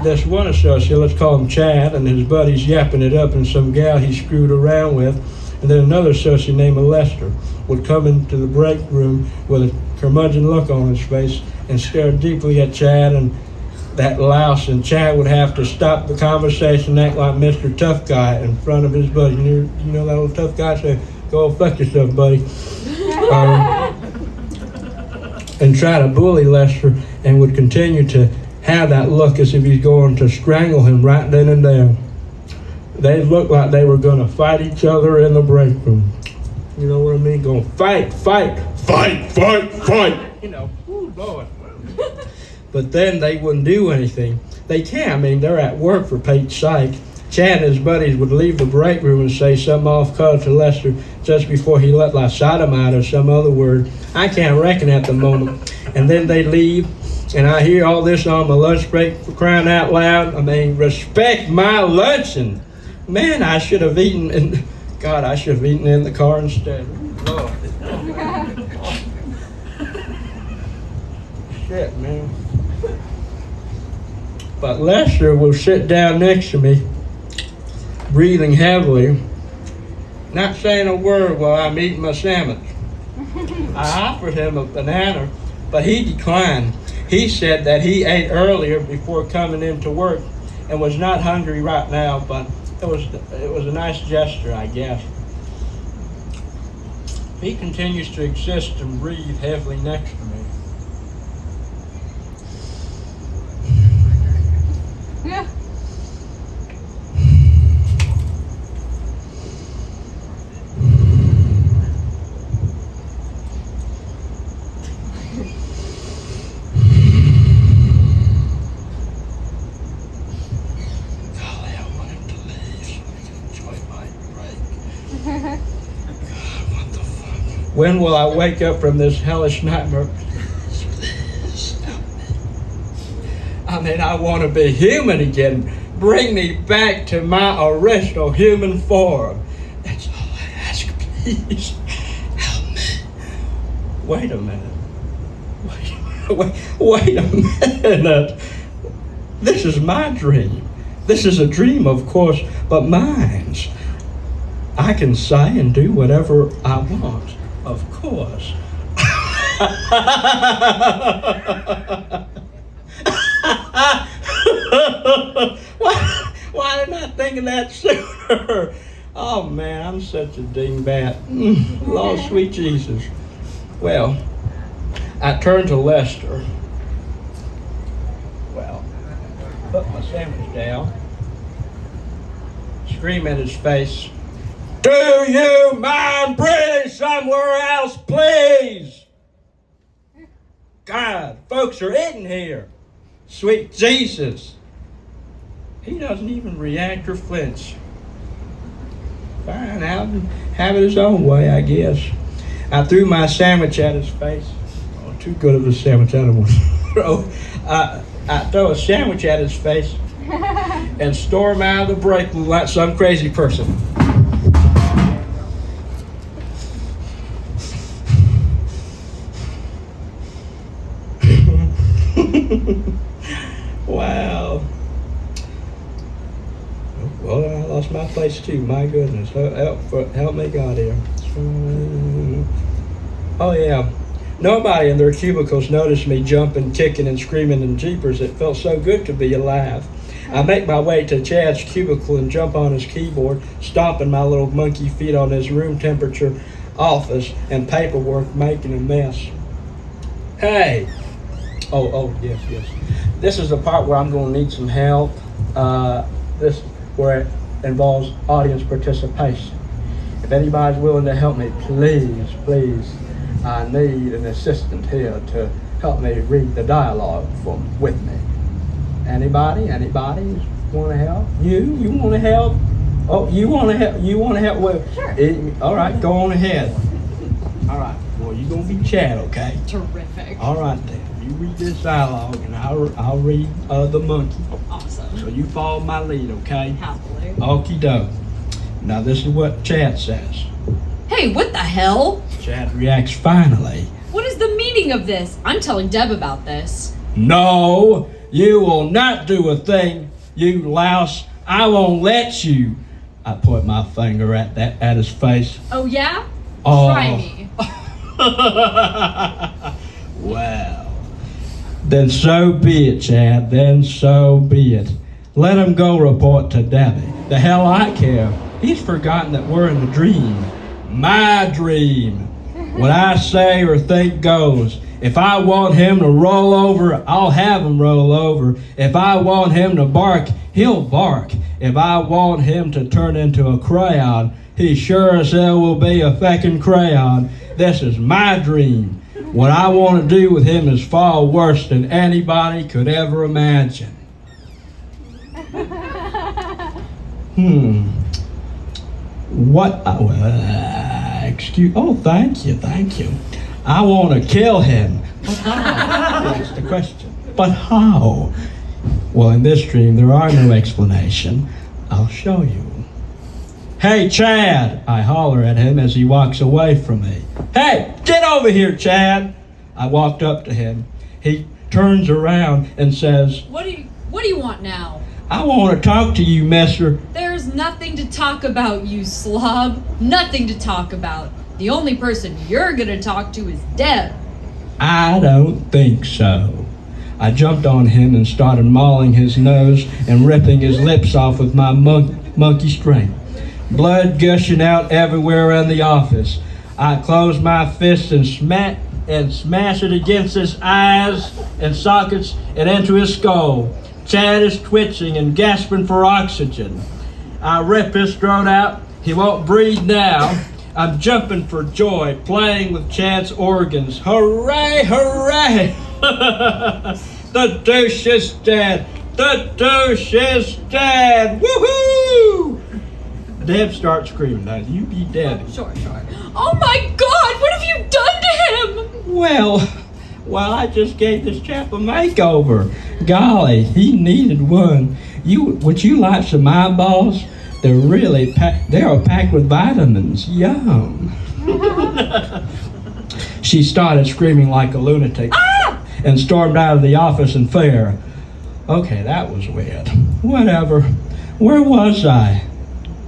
B: This one associate, let's call him Chad, and his buddies yapping it up, and some gal he screwed around with. And then another associate named Lester would come into the break room with a curmudgeon look on his face and stare deeply at Chad and that louse, and Chad would have to stop the conversation and act like Mr. Tough Guy in front of his buddy. You know that little tough guy? Say, go fuck yourself, buddy. And try to bully Lester, and would continue to have that look as if he's going to strangle him right then and there. They looked like they were going to fight each other in the break room. You know what I mean? Going fight, fight, fight, fight, fight. You know, ooh, Lord. But then they wouldn't do anything. They can't. I mean, they're at work, for Pete's sake. Chad and his buddies would leave the break room and say something off-color to Lester just before he let like sodomite or some other word. I can't reckon at the moment. And then they leave, and I hear all this on my lunch break, for crying out loud. I mean, respect my luncheon. Man, I should have eaten in, God, I should have eaten in the car instead. Lord. Shit, man. But Lester will sit down next to me, breathing heavily, not saying a word while I'm eating my sandwich. I offered him a banana, but he declined. He said that he ate earlier before coming into work, and was not hungry right now, but it was a nice gesture, I guess. He continues to exist and breathe heavily next to me.
L: Yeah.
B: Golly, I want him to leave so we can enjoy my break. God, what the fuck? When will I wake up from this hellish nightmare? Please help me. I mean, I want to be human again. Bring me back to my original human form. That's all I ask, please. Help me. Wait a minute. Wait a minute. This is my dream. This is a dream, of course, but mine's. I can say and do whatever I want, of course. Why didn't I think of that sooner? Oh man, I'm such a dingbat. Lord sweet Jesus. Well, I turned to Lester. Well, put my sandwich down. Scream at his face. Do you mind breathing somewhere else, please? God, folks are eating here. Sweet Jesus. He doesn't even react or flinch. Fine, out and have it his own way, I guess. I threw my sandwich at his face. Oh, too good of a sandwich, I don't want to throw. I throw a sandwich at his face and storm out of the break room like some crazy person. Wow. Well, I lost my place too. My goodness. Help me God here. Oh yeah. Nobody in their cubicles noticed me jumping, kicking, and screaming in jeepers. It felt so good to be alive. I make my way to Chad's cubicle and jump on his keyboard, stomping my little monkey feet on his room temperature office and paperwork, making a mess. Hey. Oh, yes. This is the part where I'm going to need some help. This where it involves audience participation. If anybody's willing to help me, please, I need an assistant here to help me read the dialogue with me. Anybody want to help? You want to help? Oh, you want to help? Well,
I: Sure.
B: All right, go on ahead. All right, well, you're going to be Chad, okay?
I: Terrific.
B: All right, then. You read this dialogue, and I'll read the monkey.
I: Awesome.
B: So you follow my lead, okay?
I: Happily.
B: Okie doke. Now this is what Chad says.
M: Hey, what the hell?
B: Chad reacts finally.
M: What is the meaning of this? I'm telling Deb about this.
B: No, you will not do a thing, you louse. I won't let you. I point my finger at his face.
M: Oh yeah?
B: Oh.
M: Try me.
B: Well, then so be it, Chad. Then so be it. Let him go report to Debbie. The hell I care. He's forgotten that we're in a dream. My dream. What I say or think goes. If I want him to roll over, I'll have him roll over. If I want him to bark, he'll bark. If I want him to turn into a crayon, he sure as hell will be a feckin' crayon. This is my dream. What I want to do with him is far worse than anybody could ever imagine. What? Excuse. Oh, thank you. I want to kill him. But how? That's the question. But how? Well, in this dream, there are no explanation. I'll show you. Hey, Chad! I holler at him as he walks away from me. Hey, get over here, Chad! I walked up to him. He turns around and says,
M: What do you want now?
B: I want to talk to you, mister.
M: There's nothing to talk about, you slob. Nothing to talk about. The only person you're gonna talk to is Deb.
B: I don't think so. I jumped on him and started mauling his nose and ripping his lips off with my monkey strength. Blood gushing out everywhere around the office. I closed my fist and smashed it against his eyes and sockets and into his skull. Chad is twitching and gasping for oxygen. I rip his throat out. He won't breathe now. I'm jumping for joy, playing with Chad's organs. Hooray, hooray! The douche is dead! The douche is dead! Woohoo! Deb starts screaming. Now, you be dead.
M: Sure. Oh my God! What have you done to him?
B: Well, I just gave this chap a makeover. Golly, he needed one. Would you like some eyeballs? They're really they are packed with vitamins. Yum. She started screaming like a lunatic and stormed out of the office in fear. Okay, that was weird. Whatever. Where was I?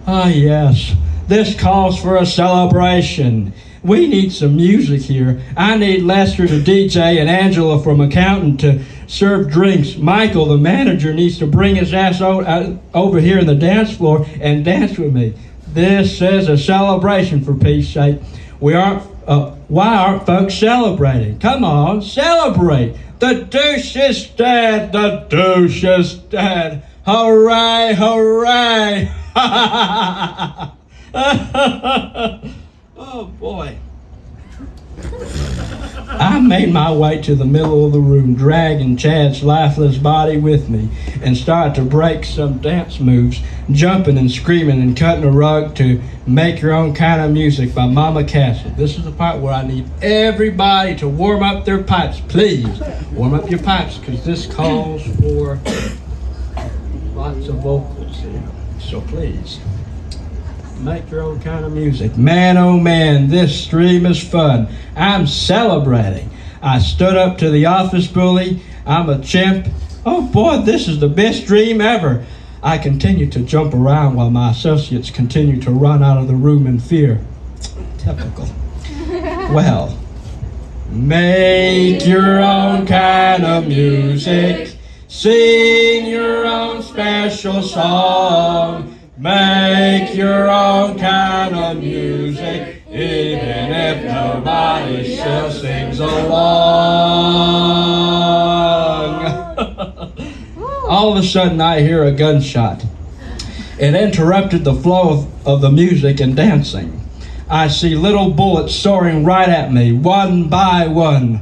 B: Ah, yes. This calls for a celebration. We need some music here. I need Lester to DJ and Angela from accountant to serve drinks. Michael, the manager, needs to bring his ass over here in the dance floor and dance with me. This is a celebration, for peace sake. Why aren't folks celebrating? Come on, celebrate. The douche is dead. The douche is dead. Hooray, hooray. Oh boy. I made my way to the middle of the room, dragging Chad's lifeless body with me, and started to break some dance moves, jumping and screaming and cutting a rug to Make Your Own Kind of Music by Mama Castle. This is the part where I need everybody to warm up their pipes. Please, warm up your pipes, because this calls for lots of vocals here. So please. Make your own kind of music. Man, oh man, this stream is fun. I'm celebrating. I stood up to the office bully. I'm a chimp. Oh boy, this is the best dream ever. I continue to jump around while my associates continue to run out of the room in fear. Typical. Well, make your own kind of music. Sing your own special song. Make your own kind of music, even if nobody else sings along. All of a sudden I hear a gunshot. It interrupted the flow of the music and dancing. I see little bullets soaring right at me, one by one.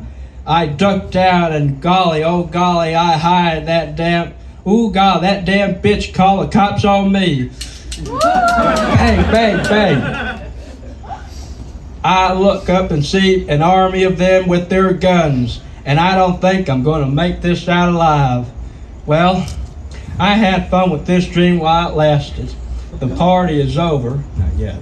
B: I ducked down and golly, oh golly, I hired that damn, ooh God, that damn bitch called the cops on me. Bang, bang, bang. I look up and see an army of them with their guns, and I don't think I'm going to make this out alive. Well, I had fun with this dream while it lasted. The party is over. Not yet.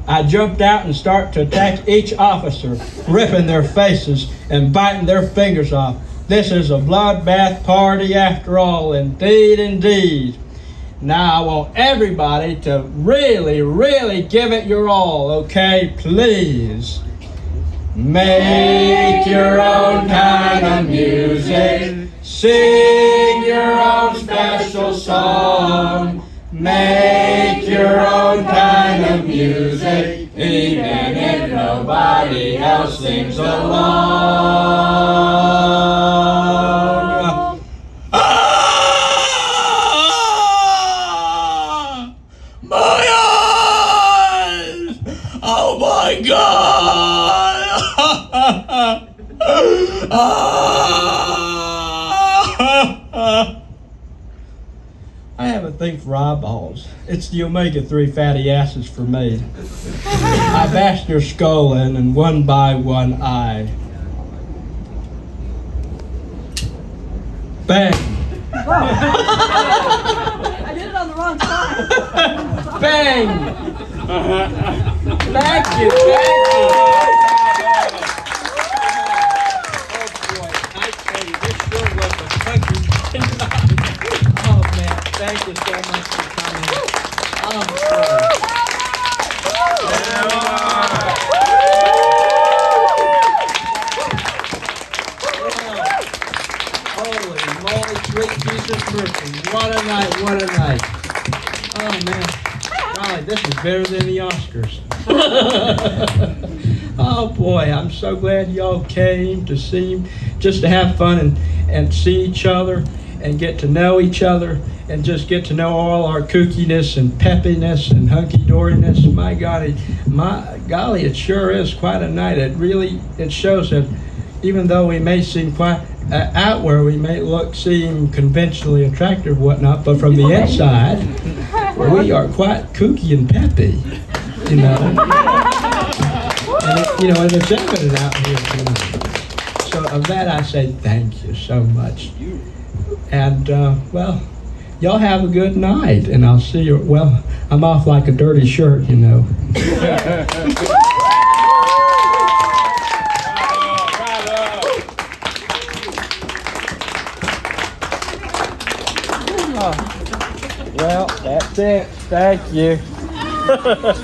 B: I jumped out and started to attack each officer, ripping their faces and biting their fingers off. This is a bloodbath party after all, indeed, indeed. Now I want everybody to really, really give it your all, okay? Please. Make your own kind of music. Sing your own special song. Make your own kind of music, even if nobody else sings along. My eyes! Oh my God! I have a thing for eyeballs. It's the omega-3 fatty acids for me. I bashed their skull in and one by one eye. Bang!
L: I did it on the wrong side.
B: Bang! Thank you, thank you. Oh boy, I tell you, this sure was a country. Oh man, thank you so much for coming. Oh, sweet Jesus Murphy. What a night, what a night. Oh, man. Golly, this is better than the Oscars. Oh, boy, I'm so glad y'all came to see, just to have fun and see each other and get to know each other and just get to know all our kookiness and peppiness and hunky-doriness. My golly, it sure is quite a night. It shows that even though we may seem quite outward, we may seem conventionally attractive, whatnot, but from the inside, we are quite kooky and peppy, you know. And it's evident out here tonight. So of that I say thank you so much. And well, y'all have a good night, and I'll see you. Well, I'm off like a dirty shirt, you know. Well, that's it. Thank you.